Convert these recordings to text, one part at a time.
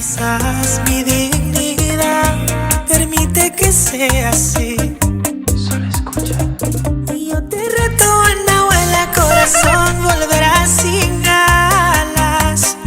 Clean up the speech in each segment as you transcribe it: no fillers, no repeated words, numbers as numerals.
Quizás mi dignidad permite que sea así. Solo escucha. Y yo te reto en Nahuela, corazón, volverás sin alas.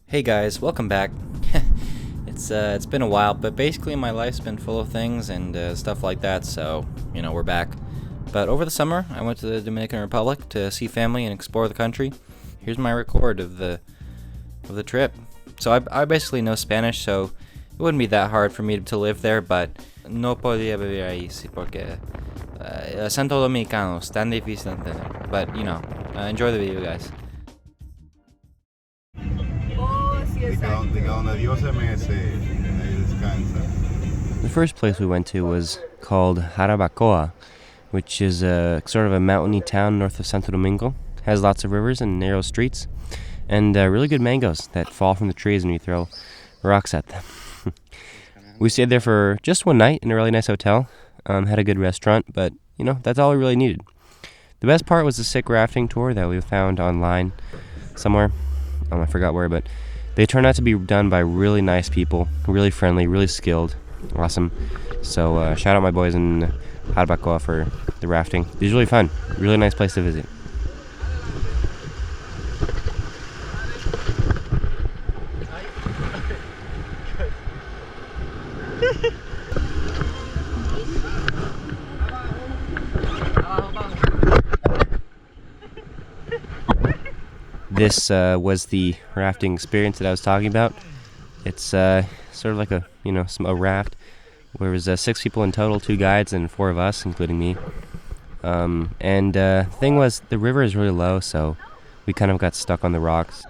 Hey guys, welcome back. It's been a while, but basically my life's been full of things and stuff like that, so, you know, we're back. But over the summer, I went to the Dominican Republic to see family and explore the country. Here's my record of the trip. So I basically know Spanish, so it wouldn't be that hard for me to live there, but no podía vivir ahí, sí, porque el acento dominicano es tan difícil de entender. But, you know, enjoy the video, guys. The first place we went to was called Jarabacoa, which is a sort of a mountainy town north of Santo Domingo. It has lots of rivers and narrow streets, and really good mangoes that fall from the trees when you throw rocks at them. We stayed there for just one night in a really nice hotel. Had a good restaurant, but you know, that's all we really needed. The best part was the sick rafting tour that we found online somewhere. I forgot where, but they turned out to be done by really nice people, really friendly, really skilled, awesome. So shout out my boys in Jarabacoa for the rafting. It was really fun, really nice place to visit. This was the rafting experience that I was talking about. It's sort of like a raft where there was 6 people in total, 2 guides and 4 of us, including me. And the thing was, the river is really low, so we kind of got stuck on the rocks.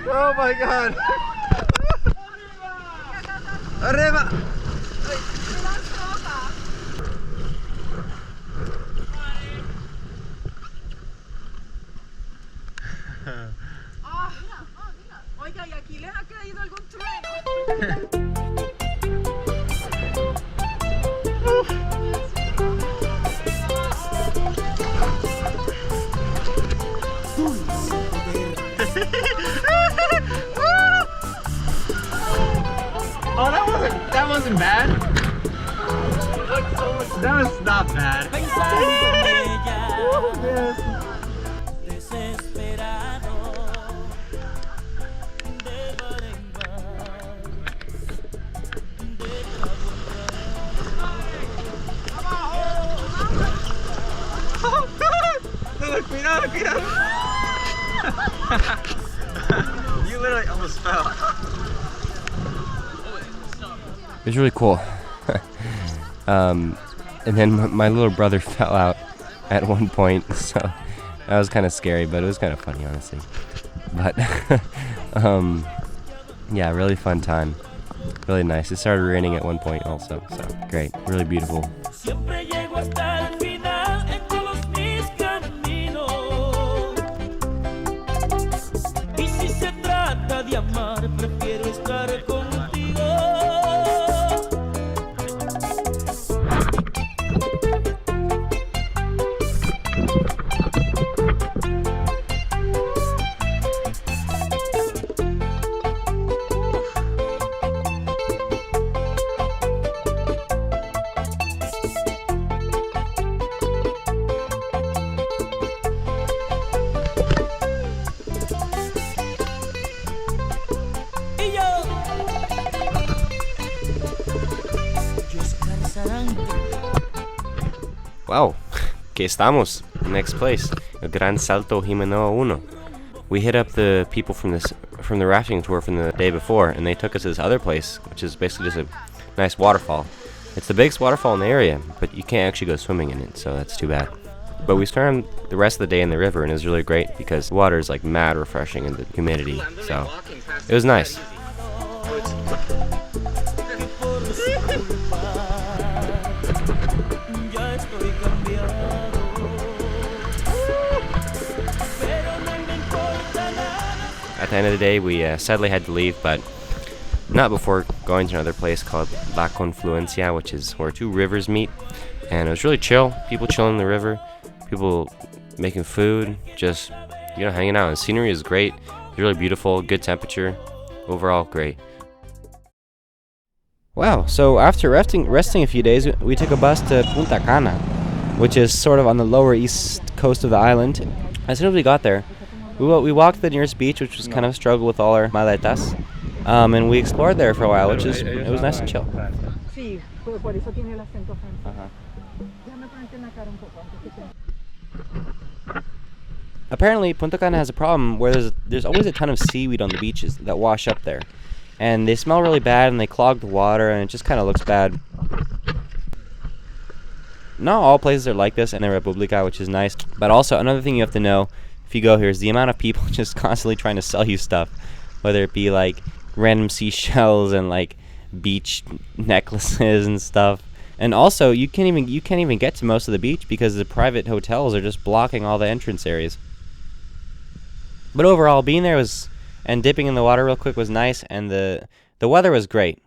Oh my God! Arriba! Oiga, ¿y aquí les ha caído algún trueno? Oh, that wasn't bad. That was not bad. Cuidado. You literally almost fell. It was really cool. And then my little brother fell out at one point, so that was kind of scary, but it was kind of funny, honestly. But yeah, really fun time. Really nice. It started raining at one point also, so great. Really beautiful. Wow, que estamos. Next place, El Gran Salto Jimeno 1. We hit up the people from the rafting tour from the day before, and they took us to this other place, which is basically just a nice waterfall. It's the biggest waterfall in the area, but you can't actually go swimming in it, so that's too bad. But we spent the rest of the day in the river, and it was really great because the water is like mad refreshing in the humidity. So it was nice. At the end of the day, we sadly had to leave, but not before going to another place called La Confluencia, which is where two rivers meet. And it was really chill. People chilling in the river, people making food, just, hanging out. And the scenery is great. It's really beautiful, good temperature. Overall, great. Wow, so after resting a few days, we took a bus to Punta Cana, which is sort of on the lower east coast of the island. As soon as we got there, we walked to the nearest beach, which was kind of a struggle with all our maletas. And we explored there for a while, it was nice and chill. Sí, por eso tiene el acento francés. Déjame ponerte en la cara un poco antes que te... Apparently, Punta Cana has a problem where there's always a ton of seaweed on the beaches that wash up there. And they smell really bad, and they clog the water, and it just kind of looks bad. Not all places are like this in the República, which is nice. But also, another thing you have to know if you go here is the amount of people just constantly trying to sell you stuff. Whether it be like random seashells and like beach necklaces and stuff. And also, you can't even get to most of the beach because the private hotels are just blocking all the entrance areas. But overall, being there and dipping in the water real quick was nice, and the weather was great.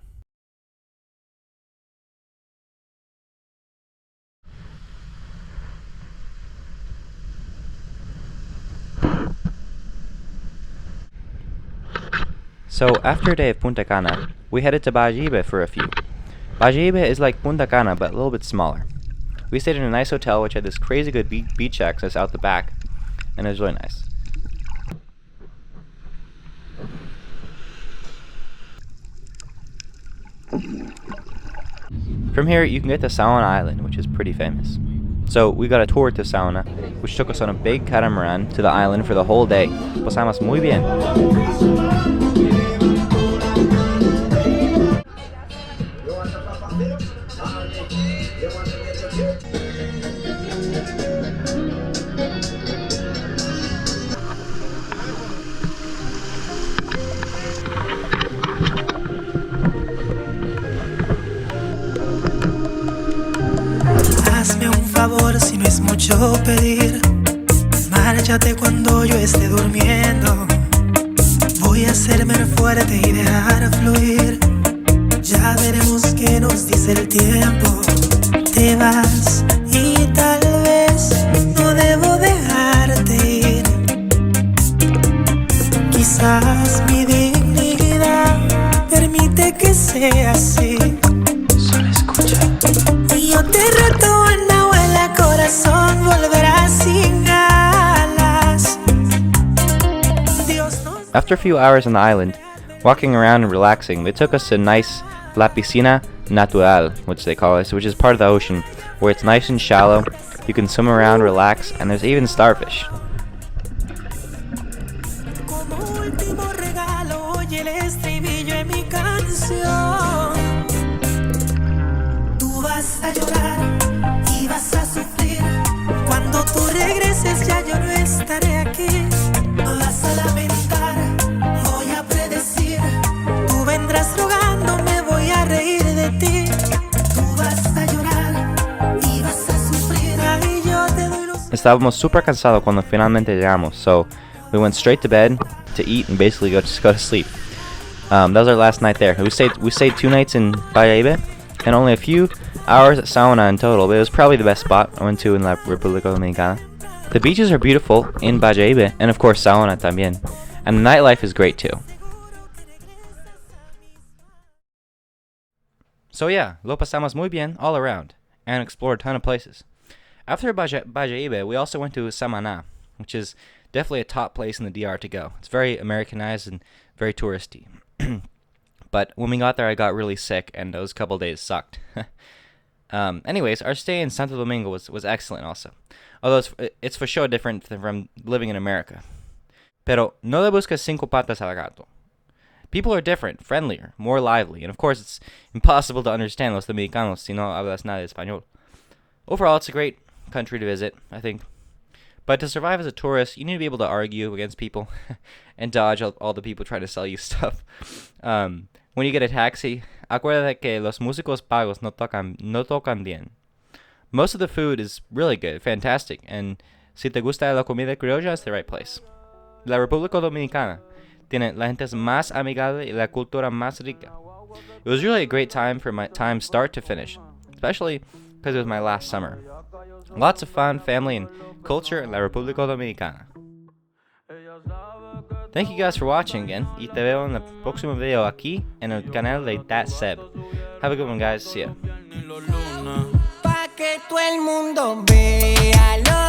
So after a day of Punta Cana, we headed to Bajayibe for a few. Bajayibe is like Punta Cana, but a little bit smaller. We stayed in a nice hotel which had this crazy good beach access out the back, and it was really nice. From here, you can get to Saona Island, which is pretty famous. So we got a tour to Saona, which took us on a big catamaran to the island for the whole day. Pasamos muy bien. Hazme un favor si no es mucho pedir. Márchate cuando yo esté durmiendo. Voy a hacerme fuerte y dejar fluir. Ya veremos qué nos dice el tiempo. Te vas y tal vez no debo dejarte ir. Quizás mi dignidad permite que sea así. Solo escucha. Y yo te reto en abuela corazón, volverás sin alas. Dios nos... After a few hours on the island, walking around and relaxing, they took us to nice La Piscina Natural, which they call it, which is part of the ocean, where it's nice and shallow, you can swim around, relax, and there's even starfish. Como último regalo, oye el estribillo en mi canción. Tú vas a llorar y vas a sufrir. Cuando tú regreses ya yo no estaré aquí. Vas a lamentar, voy a predecir. Tú vendrás rogando, me voy a reír de ti. Tú vas a llorar y vas a sufrir. Ay, yo te doy los... Estábamos super cansados cuando finalmente llegamos, so we went straight to bed to eat and basically just go to sleep. That was our last night there. We stayed 2 nights in Bajayibe and only a few hours at Saona in total, but it was probably the best spot I went to in La República Dominicana. The beaches are beautiful in Bajayibe and of course Saona también, and the nightlife is great too. So yeah, lo pasamos muy bien all around and explored a ton of places. After Bajayibe, we also went to Samaná, which is definitely a top place in the DR to go. It's very Americanized and very touristy. But when we got there, I got really sick, and those couple days sucked. Anyways, our stay in Santo Domingo was excellent also. Although it's for sure different from living in America. Pero no le buscas 5 patas al gato. People are different, friendlier, more lively, and of course it's impossible to understand los dominicanos si no hablas nada de español. Overall, it's a great country to visit, I think. But to survive as a tourist, you need to be able to argue against people and dodge all the people trying to sell you stuff. When you get a taxi, acuérdate que los músicos pagos no tocan bien. Most of the food is really good, fantastic, and si te gusta la comida criolla, it's the right place. La República Dominicana tiene la gente más amigable y la cultura más rica. It was really a great time for my time start to finish, especially because it was my last summer. Lots of fun, family, and culture in la República Dominicana. Thank you guys for watching again, y te veo en el próximo video aquí en el canal de That Seb. Have a good one, guys. See ya. Pa' que todo el mundo vea lo